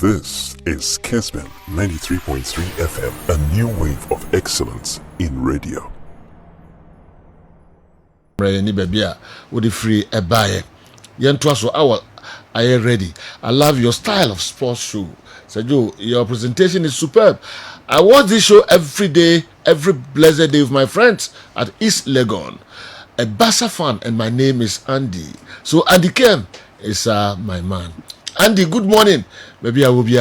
This is Kessben 93.3 FM, a new wave of excellence in radio. Ni babia with the free ebaye. Yentwaso Awal, are you ready? I love your style of sports show. Sergio, your presentation is superb. I watch this show every day, every blessed day with my friends at East Legon. A Barca fan, and my name is Andy. So Andy Kem is my man. Andy, good morning. Maybe I will be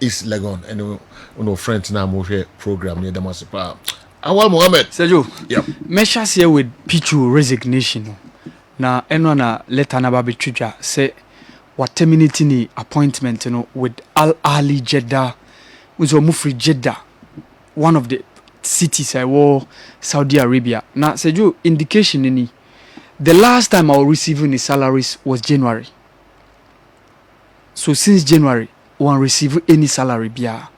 East Legon and no friends now more program near the Masipa. Awal Mohammed. Sergio, yep. Measures here with Pichu resignation. Na eno na letter na babi chuja say what terminating the appointment with Al Ahly Jeddah, which Mufri Jeddah, one of the cities I war Saudi Arabia. Now Sergio, indication any the last time I was receiving his salaries was January. So since January, one receive any salary bia.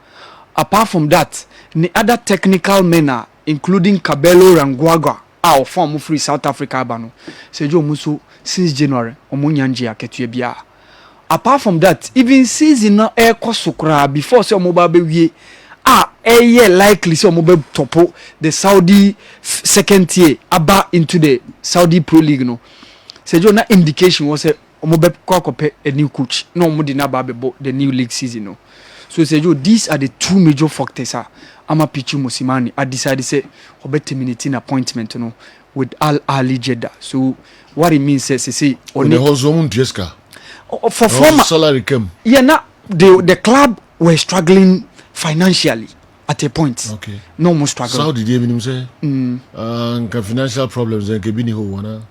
Apart from that, the other technical men, including Cabello and Guagua, our former free South Africa bano. Sergio Muso since January, omunyanji aketu bia. Apart from that, even season na air kosukra before say mobile be year likely so mobile topo the Saudi second tier aba into the Saudi Pro League no. Sergio na indication was say omobe kwakope a new coach no mo di na ba bebo the new league season no. So Sergio, these are the two major factors ama Pichu Mosimani I decided say obe terminating appointment with Al Ahly Jeddah. So what it means is say on the whole zone Jeska for former salary came. Yeah, now the club were struggling financially at a point. Okay. No more struggle. So how did you say? Financial problems and Kebini who wanna.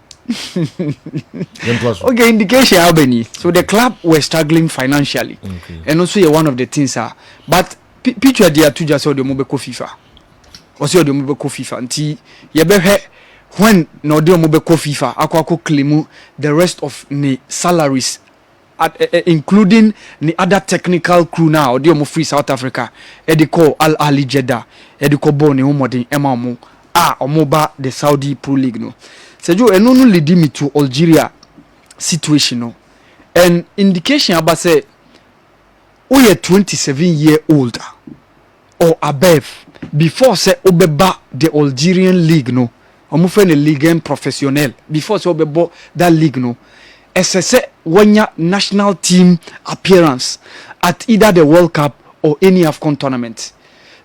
Okay, indication Albany. So the club were struggling financially. Okay. And also one of the things but picture there to just the Mobeko FIFA. Also the Mobeko FIFA until you when no the Mobeko FIFA akwa claim the rest of the salaries including the other technical crew now the free South Africa ediko Al Ahly Jeddah ediko bone umodin emamu omoba the Saudi Pro League no. Sergio eno lead me to Algeria situation no. And indication about say we are 27-year-old or above before say obeba the Algerian league no. Omufe ne ligue professionnel before say obebo that league no. SSA wanya national team appearance at either the World Cup or any AFCON tournament.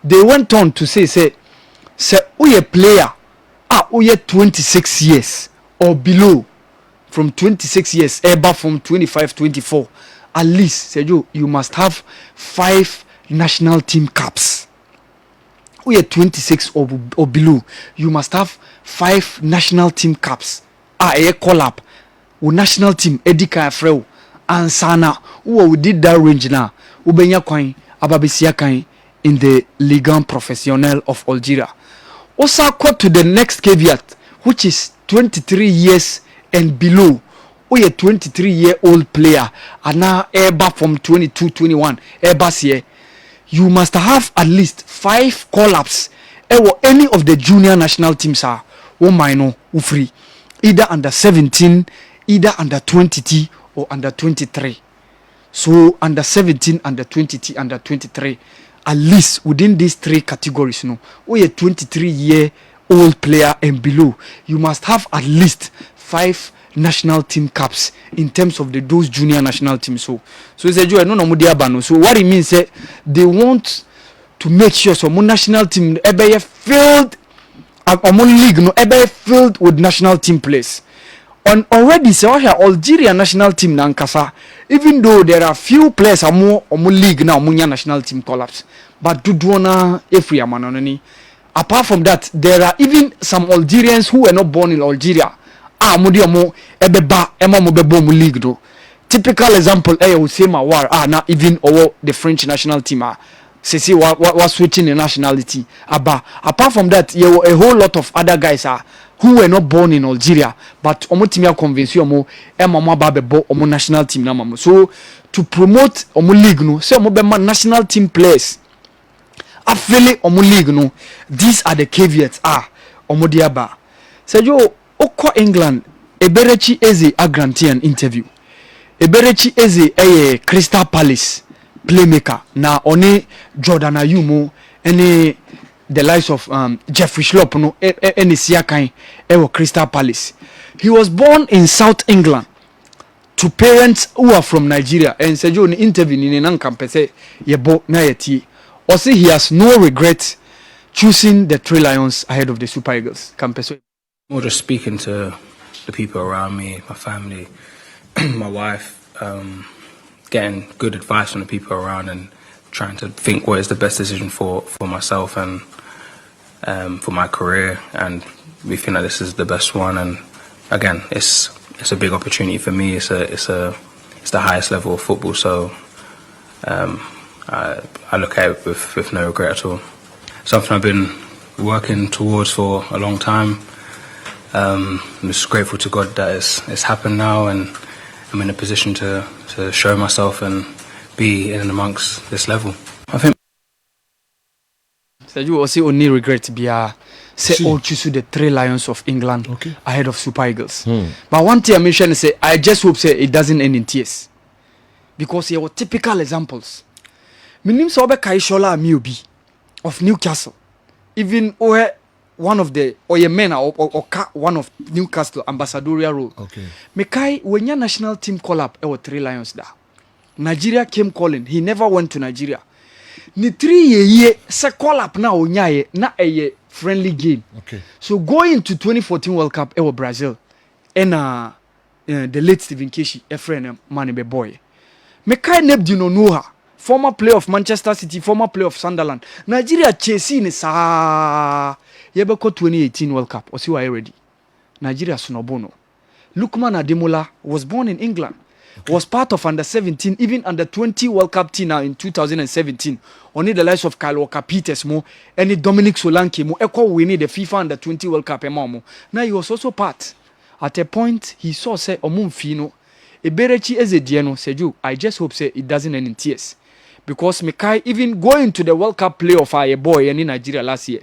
They went on to say we a player we are 26 years or below, from 26 years ever from 25 24 at least Sergio, you must have 5 national team caps. We are 26 or below, you must have 5 national team caps. A call up with national team Edika Afreu and Sana who did that range now ubenya kwan ababesia kan in the Ligue Professionnelle of Algeria. Also quote to the next caveat, which is 23 years and below. We a 23-year-old player and now ever from 22 21 ever here you must have at least 5 call-ups or any of the junior national teams are minor free either under 17, either under 20 or under 23. So under 17, under 20, under 23, at least within these 3 categories, we a 23-year-old player and below, you must have at least 5 national team caps in terms of those junior national teams. So it's a joy. No. So what it means is they want to make sure some national team ebe filled, league ebe filled with national team players. On already so Algeria national team nankasa, even though there are few players more league now national team collapse, but duduana every amanoni. Apart from that, there are even some Algerians who were not born in Algeria. Mudiomo ebeba emamobebo mu league do. Typical example Usema war na even the French national team Sisi was switching the nationality. Apart from that, there were a whole lot of other guys who were not born in Algeria, but omotimia convince you emama babebo omo national team na mamo. So to promote omo league no, say omo be national team players. Afele omo league no, these are the caveats omo diaba. Sergio Oko England Eberechi Eze a grantee an interview. Eberechi Eze Crystal Palace playmaker na oni Jordan Ayumu any the likes of Jeffrey Schlupp no any siakan ewo Crystal Palace. He was born in South England to parents who are from Nigeria, and Sergio in interview in Nankampese yebo na yeti or say he has no regret choosing the Three Lions ahead of the Super Eagles. Campese. More just speaking to the people around me, my family, my wife, getting good advice from the people around and trying to think what is the best decision for myself and for my career, and we think that this is the best one. And again, it's a big opportunity for me. It's the highest level of football, so I look at it with no regret at all. Something I've been working towards for a long time. I'm just grateful to God that it's happened now, and I'm in a position to show myself and be in and amongst this level. I think. So you also only regret be say all choose the Three Lions of England ahead of Super Eagles. But one thing I mentioned is say I just hope say it doesn't end in tears, because here were typical examples. Minim so be Kaishola Amiobi of Newcastle, even one of the men or one of Newcastle ambassadorial role. Mekai when your national team call up our Three Lions da. Nigeria came calling. He never went to Nigeria. Ni 3 year se call up na onyaye na a friendly game. So going into 2014 World Cup our Brazil and the late Stephen Keshi a friend man be boy. Mekai Nebdino know her. Former player of Manchester City, former player of Sunderland. Nigeria chasing sa Yebeko 2018 World Cup. Osi wa ready. Nigeria Sunobono. Lukman Ademola was born in England. Was part of under 17, even under 20 World Cup team now in 2017. Only the likes of Kyle Walker-Peters mo, any Dominic Solanke mo, echo winning the FIFA under 20 World Cup mo. Now he was also part. At a point he saw say Omumfino, Eberechi Ezediano Seju. I just hope say it doesn't end in tears. Because Mekai even going to the World Cup playoff a boy in Nigeria last year.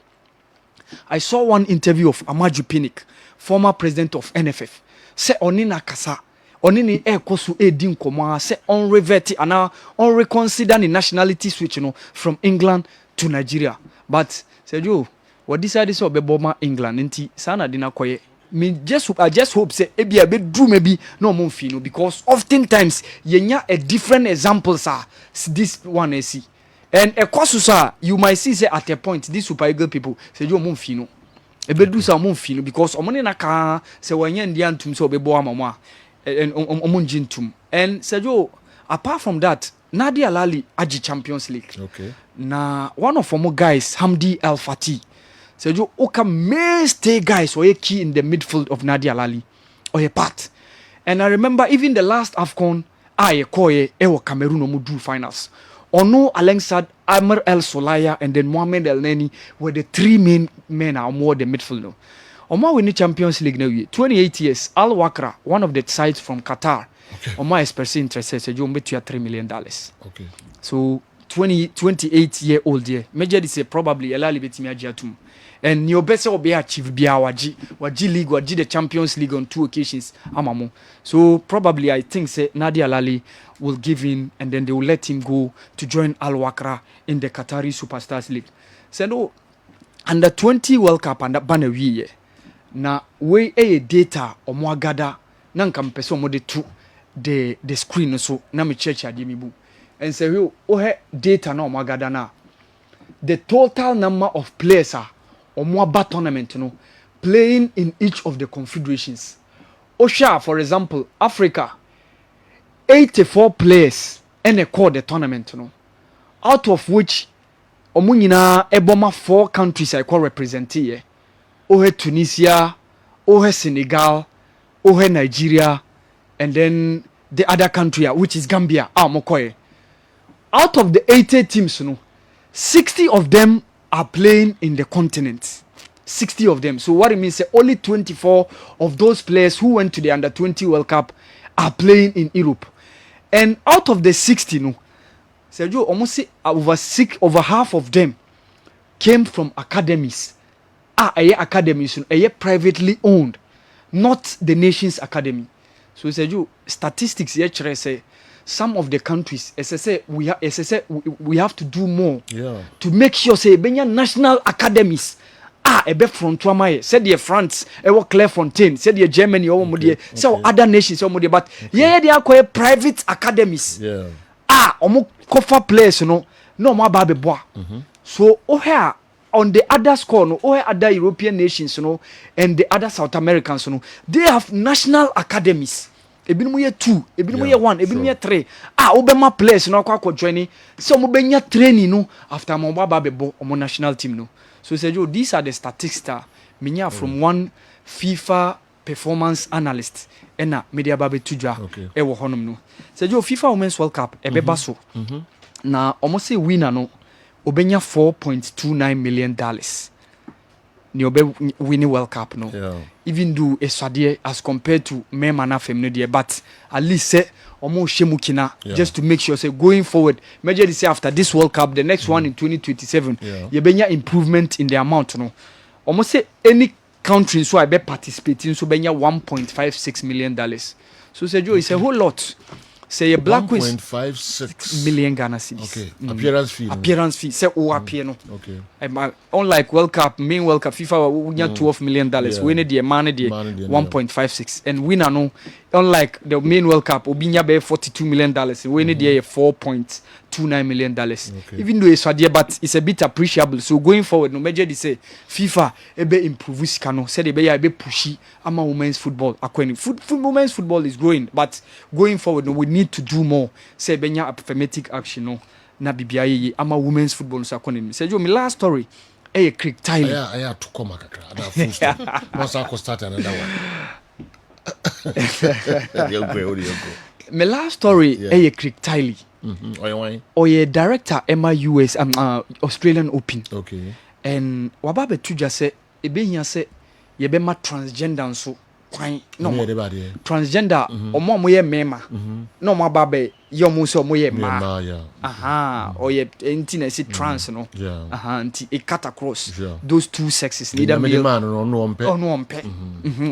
I saw one interview of Amaju Pinnick, former president of NFF. Say onina kasa, onini kosu din koma say on revert and now on reconsider the nationality switch from England to Nigeria. But said you what decided so be boma England nti sana dina koye. I just hope say ebi a bit drew maybe no mumfino, because oftentimes yenya a different example sir this one I see. And a kosusa you might see say at a point these Super Eagle people say you mumfino. Ebe do sa mumfino because omone na ka say wanya ndiantum so be bo amama and omunjintum. And say you apart from that Nadia Lali Aji Champions League. Na one of our guys Hamdi El Fati. So you oka mainstay guys were key in the midfield of Nadia Lali or a part. And I remember even the last AFCON Koye Ewa Cameroon Omudu finals. Ono alongside Amr El Solaya and then Mohamed El Neni were the 3 main men are more the midfield now. Oma winning Champions League now 28 years. Al Wakra, one of the sides from Qatar. Oma expressing interest said you bet you $3 million. So 28-year-old year. Major is probably a little bit ajiatum. And your best will be achieved via waji league, waji the Champions League on 2 occasions. Amamo. So probably I think say Nadia Lali will give in and then they will let him go to join Al Wakra in the Qatari Superstars League. So no, under 20 World Cup and that banner we na we data or more gather nan kampeso mo de to the screen so na me church adimibu. And say we data na more gather na the total number of players are or more bad tournament, playing in each of the confederations. Osha, for example, Africa, 84 players and they call the tournament, out of which omunina eboma 4 countries I call represented. Ohe Tunisia, Ohe Senegal, Ohe Nigeria, and then the other country which is Gambia. Mokoye. Out of the 80 teams, 60 of them are playing in the continent. 60 of them. So what it means is only 24 of those players who went to the under 20 World Cup are playing in Europe. And out of the 60, Sergio, almost over half of them came from academies. Academies, privately owned, not the nation's academy. So Sergio, statistics here say some of the countries we have to do more to make sure say benya national academies ebe front wama said the France Clairefontaine said the Germany so other nations but yeah they are private academies omo cover players no mo ba be boa so here on the other score no other European nations and the other South Americans they have national academies ebinumu ye 2 ebinumu ye 1 ebinumu ye 3 obema players no akwa join so mo benya training no after mo ba be bo omo national team no. So Sergio, these are the statistics minya from one FIFA performance analyst ena media babe tuja ewo honom no. Sergio, FIFA Women's World Cup ebeba so. Na almost say winner no obenya $4.29 million. Ni obe winning World Cup no. Even though eswade as compared to men and female there, but at least say omo shemukina just to make sure say going forward majorly say after this World Cup the next one in 2027 you benya improvement in the amount no almost say any country so I be participating so benya $1.56 million. So say Joe it's a whole lot. Say a black quiz 1.56 million Ghana cedis. Okay. Appearance fee. Say appear no. Okay. Unlike World Cup, main World Cup, FIFA we $12 million. We need the money 1.56 and winner no. Unlike the main World Cup, we need $42 million. We need the $4.29 million. Okay. Even though it's there, but it's a bit appreciable. So going forward, no major they say FIFA ebe improve scano. Say they be pushy. Ama women's football. Women's football is growing, but going forward, no, we need to do more. Say benya affirmative action no. Na bibia ye ama women's football so akoni. Say my last story. Craig Tyler. I had to come kakra. Once I start another one. My last story Craig Tyler. Oye director Emma US Australian Open. Okay. And wababe tuja say ebe hia say ye be ma transgender so kwan no transgender omo ye mema no mo babe ye omo so mo ye ma oye enti na say trans no enti e cut across those two sexes neither male man no ompe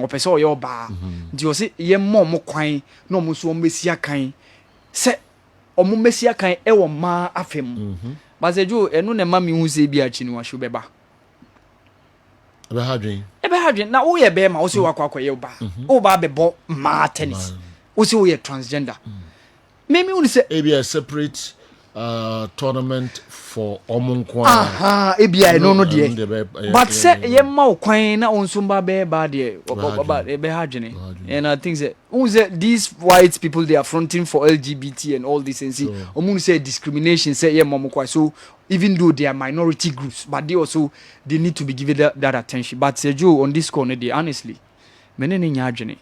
opese oye oba nti o say ye mo kwan no mo so mesia kan say omo mesia kan e wo ma afem but say jo enu na ma mi hu say bi achi ni wa hwe beba ebe hadwen na wo ye be ma wo se wakwa ye ba wo ba be bo ma tennis wo se wo ye transgender me woni se e be a separate tournament for omonkwa ebia no de but say ye ma wo kwan na onso ba be ba de ebe hadwen and I think say these white people they are fronting for LGBT and all this and see omun say discrimination say ye mom kwa so even though they are minority groups but they need to be given that attention but Sergio on this corner they honestly menene nya adwene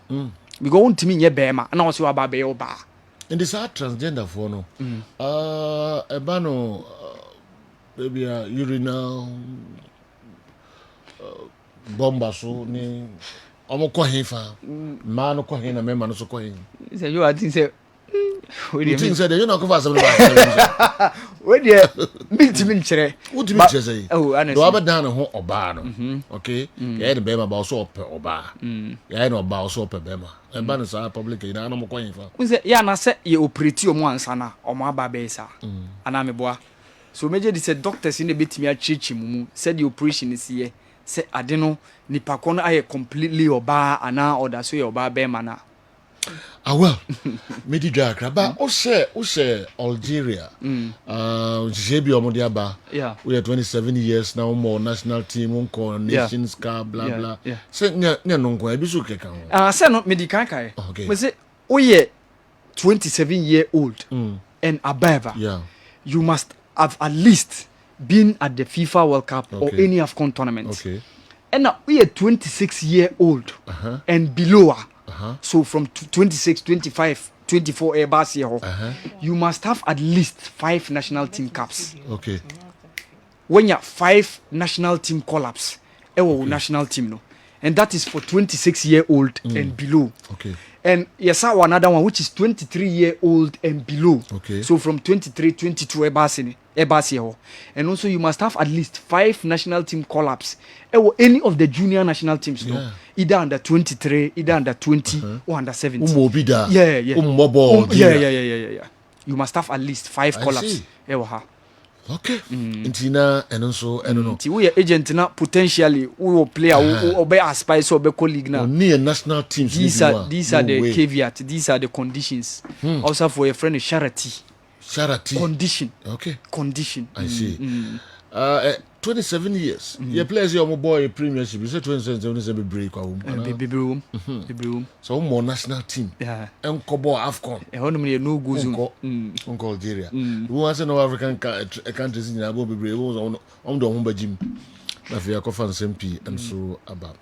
because won timi nye bema na wo se wa ba be yo ba in this transgender for no ebano maybe a urinal bomba so ni omo ko hefa ma no ko hen na me ma no so ko hen Sergio I think say you think say you know go for something like we dey big chere what do you mean say oh honestly do abadan ho oba no okay ya de be ma ba so ope oba ya no ba so ope be ma e ba no sa public ina no mo kwan fa we say ya na say ye operate omo ansa na omo aba be sa ana me boa so meje di say doctors in the betimi a chichi mumu said the operation is here say ade no nipa kon aye completely oba ana order so ye oba be ma na well, Medi Jakraba, Ose Algeria. Jebi Omodiaba. Yeah. We are 27 years now, more national team, Nations Cup, blah blah. Say nonko ebisu keka. Say no Medi Kankai. Okay. We say 27-year-old and above. Yeah. You must have at least been at the FIFA World Cup or any AFCON tournament. Okay. And now we are 26-year-old and below. So from 26, 25, 24 you must have at least 5 national team caps. Okay. When you have 5 national team call-ups, national team no. And that is for 26-year-old and below. Okay. And yes, another one which is 23-year-old and below. Okay. So from 23, 22 and also you must have at least 5 national team call-ups. Any of the junior national teams, no? Either under 23, either under 20 or under 17. Yeah. Yeah. you must have at least 5 I call-ups. see. Okay. Intina and also I don't know. Nti we agent na potentially we will player who be aspire so be colleague na. Near national teams. These are the caveat. These are the conditions. Also for your friend charity. Condition. Okay. Condition. I see. 27 years. Your players your boy premiership. You said 27 break Baby. So more national team. Yeah. And Kobo Afcon. No go zone. Uncle Algeria. Who wants to know African countries in Abu Dhabi? On the home gym. If you are confident, SMP and so about.